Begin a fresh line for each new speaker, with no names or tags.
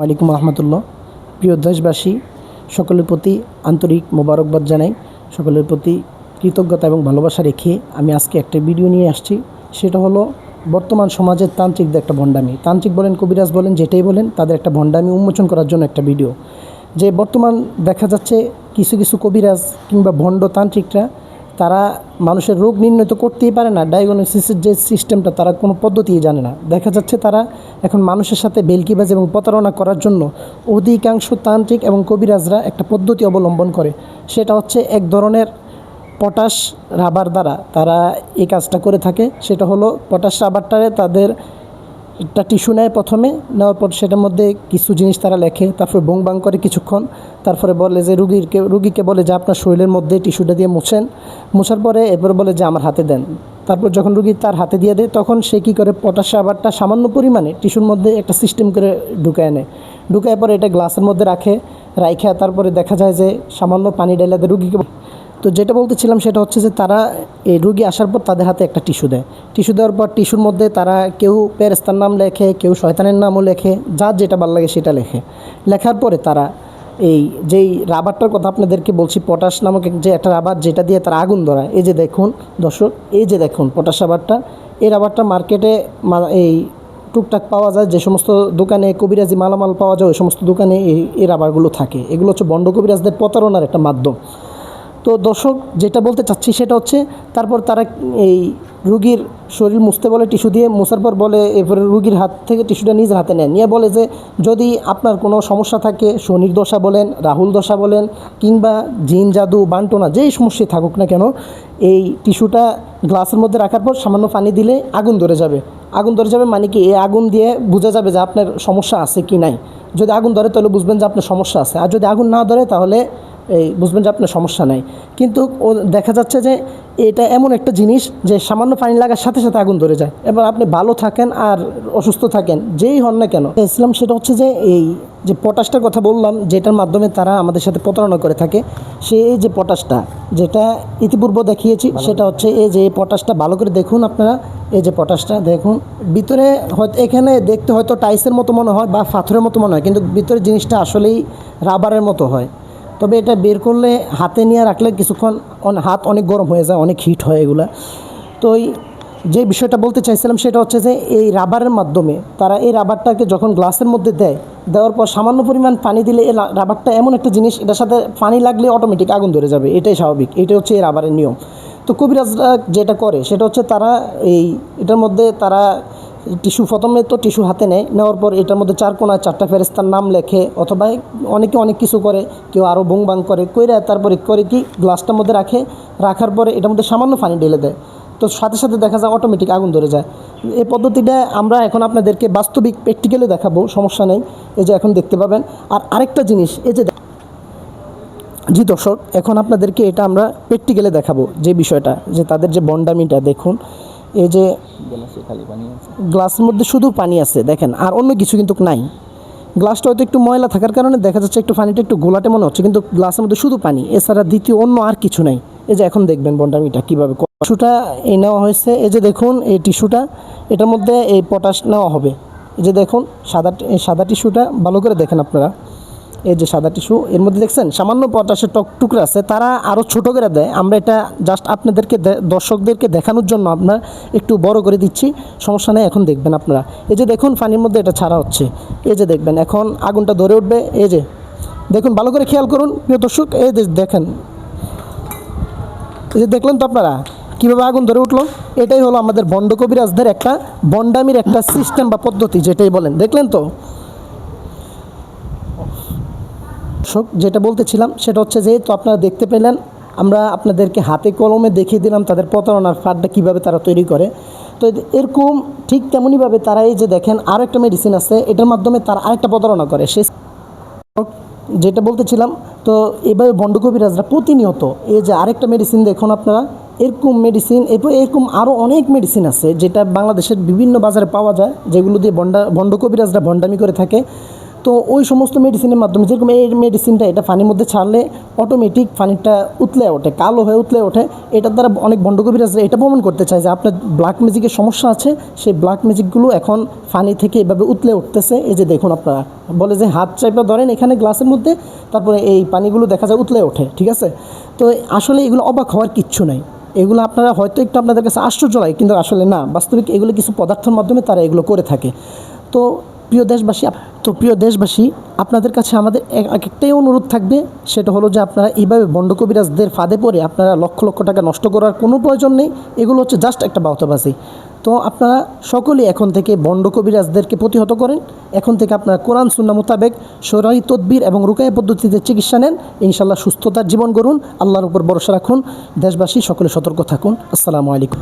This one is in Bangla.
আলাইকুম রহমতুল্লাহ। প্রিয় দেশবাসী, সকলের প্রতি আন্তরিক মোবারকবাদ জানাই। সকলের প্রতি কৃতজ্ঞতা এবং ভালোবাসা রেখে আমি আজকে একটা ভিডিও নিয়ে আসছি। সেটা হলো বর্তমান সমাজের তান্ত্রিকদের একটা ভণ্ডামি। তান্ত্রিক বলেন, কবিরাজ বলেন, যেটাই বলেন, তাদের একটা ভণ্ডামি উন্মোচন করার জন্য একটা ভিডিও। যে বর্তমান দেখা যাচ্ছে কিছু কিছু কবিরাজ কিংবা ভণ্ড তান্ত্রিকরা তারা মানুষের রোগ নির্ণয় তো করতেই পারে না, ডায়াগনোসিসের যে সিস্টেমটা তারা কোনো পদ্ধতিই জানে না। দেখা যাচ্ছে তারা এখন মানুষের সাথে বেলকিবাজ এবং প্রতারণা করার জন্য অধিকাংশ তান্ত্রিক এবং কবিরাজরা একটা পদ্ধতি অবলম্বন করে। সেটা হচ্ছে এক ধরনের পটাশ রাবার দ্বারা তারা এই কাজটা করে থাকে। সেটা হলো পটাশ রাবারটারে তাদের একটা টিস্যু নেয়, প্রথমে নেওয়ার পর সেটার মধ্যে কিছু জিনিস তারা লেখে, তারপরে বং বাং করে কিছুক্ষণ, তারপরে বলে যে রুগীকে বলে যে আপনার শরীরের মধ্যে টিস্যুটা দিয়ে মোছার পরে এরপরে বলে যে আমার হাতে দেন। তারপর যখন রুগী তার হাতে দিয়ে দেয় তখন সে কী করে, পটাশ রাবারটা সামান্য পরিমাণে টিস্যুর মধ্যে একটা সিস্টেম করে ঢুকায় নেয়। ঢুকায় পরে এটা গ্লাসের মধ্যে রাখে তারপরে দেখা যায় যে সামান্য পানি ঢেলে দেয় রুগীকে। তো যেটা বলতেছিলাম সেটা হচ্ছে যে তারা এই রুগী আসার পর তাদের হাতে একটা টিস্যু দেয়। টিস্যু দেওয়ার পর টিস্যুর মধ্যে তারা কেউ ফেরেশতার নাম লেখে, কেউ শয়তানের নামও লেখে, যার যেটা ভালো লাগে সেটা লেখার পরে তারা এই যেই রাবারটার কথা আপনাদেরকে বলছি, পটাশ নামক যে একটা রাবার যেটা দিয়ে তারা আগুন ধরায়। এই যে দেখুন দর্শক, এই যে দেখুন পটাশ রাবারটা। এই রাবারটা মার্কেটে এই টুকটাক পাওয়া যায়, যে সমস্ত দোকানে কবিরাজি মালামাল পাওয়া যায় ওই সমস্ত দোকানে এই রাবারগুলো থাকে। এগুলো হচ্ছে ভণ্ড কবিরাজদের প্রতারণার একটা মাধ্যম। তো দর্শক, যেটা বলতে চাচ্ছি সেটা হচ্ছে তারপর তারা এই রুগীর শরীর মুছতে বলে, টিস্যু দিয়ে মোছার পর বলে, এরপরে রুগীর হাত থেকে টিস্যুটা নিজের হাতে নেয়, নিয়ে বলে যে যদি আপনার কোনো সমস্যা থাকে, শনির দশা বলেন, রাহুল দশা বলেন, কিংবা জিন জাদু বান্টনা যেই সমস্যায় থাকুক না কেন, এই টিস্যুটা গ্লাসের মধ্যে রাখার পর সামান্য পানি দিলে আগুন ধরে যাবে। আগুন ধরে যাবে মানে কি, এই আগুন দিয়ে বোঝা যাবে যে আপনার সমস্যা আছে কি নাই। যদি আগুন ধরে তাহলে বুঝবেন যে আপনার সমস্যা আছে, আর যদি আগুন না ধরে তাহলে এই বুঝবেন যে আপনার সমস্যা নাই। কিন্তু দেখা যাচ্ছে যে এটা এমন একটা জিনিস যে সামান্য পানি লাগার সাথে সাথে আগুন ধরে যায়। এবার আপনি ভালো থাকেন আর অসুস্থ থাকেন, যেই হন না কেন। ইসলাম সেটা হচ্ছে যে এই যে পটাশটার কথা বললাম, যেটার মাধ্যমে তারা আমাদের সাথে প্রতারণা করে থাকে, সেই যে পটাশটা যেটা ইতিপূর্বে দেখিয়েছি, সেটা হচ্ছে এই যে পটাশটা ভালো করে দেখুন আপনারা। এই যে পটাশটা দেখুন, ভিতরে হয়তো এখানে দেখতে হয়তো টাইসের মতো মনে হয় বা পাথরের মতো মনে হয়, কিন্তু ভিতরে জিনিসটা আসলেই রাবারের মতো হয়। তবে এটা বের করলে হাতে নিয়ে রাখলে কিছুক্ষণ হাত অনেক গরম হয়ে যায়, অনেক হিট হয় এগুলা। তো যে বিষয়টা বলতে চাইছিলাম সেটা হচ্ছে যে এই রাবারের মাধ্যমে তারা এই রাবারটাকে যখন গ্লাসের মধ্যে দেওয়ার পর সামান্য পরিমাণ পানি দিলে এই রাবারটা এমন একটা জিনিস, এটার সাথে পানি লাগলে অটোমেটিক আগুন ধরে যাবে, এটাই স্বাভাবিক, এটা হচ্ছে এই রাবারের নিয়ম। তো কবিরাজরা যেটা করে সেটা হচ্ছে তারা এটার মধ্যে তারা টিস্যু, প্রথমে তো টিস্যু হাতে নেওয়ার পর এটার মধ্যে 4 কোণায় 4টা ফেরেশতার নাম লেখে, অথবা অনেকে অনেক কিছু করে, কেউ আরও বং বাং কইরা তারপরে করে কি গ্লাসটার মধ্যে রাখার পরে এটার মধ্যে সামান্য পানি ঢেলে দেয়। তো সাথে সাথে দেখা যায় অটোমেটিক আগুন ধরে যায়। এই পদ্ধতিটা আমরা এখন আপনাদেরকে বাস্তবিক প্র্যাকটিক্যালি দেখাবো, সমস্যা নেই। এই যে এখন দেখতে পাবেন। আর আরেকটা জিনিস, এই যে জি দর্শক, এখন আপনাদেরকে এটা আমরা প্র্যাকটিক্যালি দেখাবো, যে বিষয়টা যে তাদের যে ভণ্ডামিটা দেখুন। এই যে গ্লাসের মধ্যে শুধু পানি আছে দেখেন, আর অন্য কিছু কিন্তু নাই। গ্লাসটা হয়তো একটু ময়লা থাকার কারণে দেখা যাচ্ছে একটু পানিটা একটু গোলাটে মনে হচ্ছে, কিন্তু গ্লাসের মধ্যে শুধু পানি, এছাড়া দ্বিতীয় অন্য আর কিছু নাই। এই যে এখন দেখবেন ভণ্ডামিটা কীভাবে। টিস্যুটা নেওয়া হয়েছে, এই যে দেখুন এই টিস্যুটা, এটার মধ্যে এই পটাশ নেওয়া হবে। এই যে দেখুন সাদা টিস্যুটা ভালো করে দেখেন আপনারা। এই যে সাদা টিস্যু, এর মধ্যে দেখছেন সামান্য পটাশের টুকরা আছে। তারা আরও ছোটো করে দেয়, আমরা এটা জাস্ট আপনাদেরকে দর্শকদেরকে দেখানোর জন্য আপনার একটু বড় করে দিচ্ছি, সমস্যা নেই। এখন দেখবেন আপনারা, এই যে দেখুন পানির মধ্যে এটা ছাড়া হচ্ছে। এই যে দেখবেন এখন আগুনটা ধরে উঠবে। এই যে দেখুন, ভালো করে খেয়াল করুন প্রিয় দর্শক। এই যে দেখেন, এই যে দেখলেন তো আপনারা কীভাবে আগুন ধরে উঠলো। এটাই হলো আমাদের ভণ্ড কবিরাজদের একটা ভণ্ডামির একটা সিস্টেম বা পদ্ধতি, যেটাই বলেন। দেখলেন তো। যেটা বলতেছিলাম সেটা হচ্ছে যে, তো আপনারা দেখতে পেলেন, আমরা আপনাদেরকে হাতে কলমে দেখিয়ে দিলাম তাদের প্রতারণার ফাঁদটা কীভাবে তারা তৈরি করে। তো এরকম ঠিক তেমনইভাবে তারা এই যে দেখেন আরও একটা মেডিসিন আছে, এটার মাধ্যমে তারা আরেকটা প্রতারণা করে। সে যেটা বলতেছিলাম, তো এভাবে ভণ্ড কবিরাজরা প্রতিনিয়ত এই যে আরেকটা মেডিসিন দেখুন আপনারা, এরকম মেডিসিন, এরপর এরকম আরও অনেক মেডিসিন আছে যেটা বাংলাদেশের বিভিন্ন বাজারে পাওয়া যায়, যেগুলো দিয়ে ভণ্ড কবিরাজরা ভণ্ডামি করে থাকে। তো ওই সমস্ত মেডিসিনের মাধ্যমে, যেরকম এই মেডিসিনটা এটা পানির মধ্যে ছাড়লে অটোমেটিক পানিটা উতলে ওঠে, কালো হয়ে উতলে ওঠে। এটার দ্বারা অনেক ভণ্ড কবিরাজরা এটা প্রমাণ করতে চায় যে আপনার ব্ল্যাক ম্যাজিকের সমস্যা আছে, সেই ব্ল্যাক ম্যাজিকগুলো এখন পানি থেকে এভাবে উতলে উঠতেছে। এই যে দেখুন, আপনারা বলে যে হাত চাইপা ধরেন এখানে গ্লাসের মধ্যে, তারপরে এই পানিগুলো দেখা যায় উতলে ওঠে, ঠিক আছে। তো আসলে এগুলো অবাক হওয়ার কিচ্ছু নাই। এগুলো আপনারা হয়তো একটু আপনাদের কাছে আশ্চর্য লাগে, কিন্তু আসলে না, বাস্তবিক এগুলো কিছু পদার্থের মাধ্যমে তারা এগুলো করে থাকে। তো প্রিয় দেশবাসী, আপনাদের কাছে আমাদের একটাই অনুরোধ থাকবে, সেটা হলো যে আপনারা এইভাবে ভণ্ড কবিরাজদের ফাঁদে পড়ে আপনারা লক্ষ লক্ষ টাকা নষ্ট করার কোনো প্রয়োজন নেই। এগুলো হচ্ছে জাস্ট একটা বাউতাবাজি। তো আপনারা সকলেই এখন থেকে ভণ্ড কবিরাজদেরকে প্রতিহত করেন। এখন থেকে আপনারা কোরআন সুন্নাহ মোতাবেক শরঈ তদবির এবং রুকায়া পদ্ধতিতে চিকিৎসা নেন। ইনশাআল্লাহ সুস্থতার জীবন গড়ুন, আল্লাহর উপর ভরসা রাখুন। দেশবাসী সকলে সতর্ক থাকুন। আসসালামু আলাইকুম।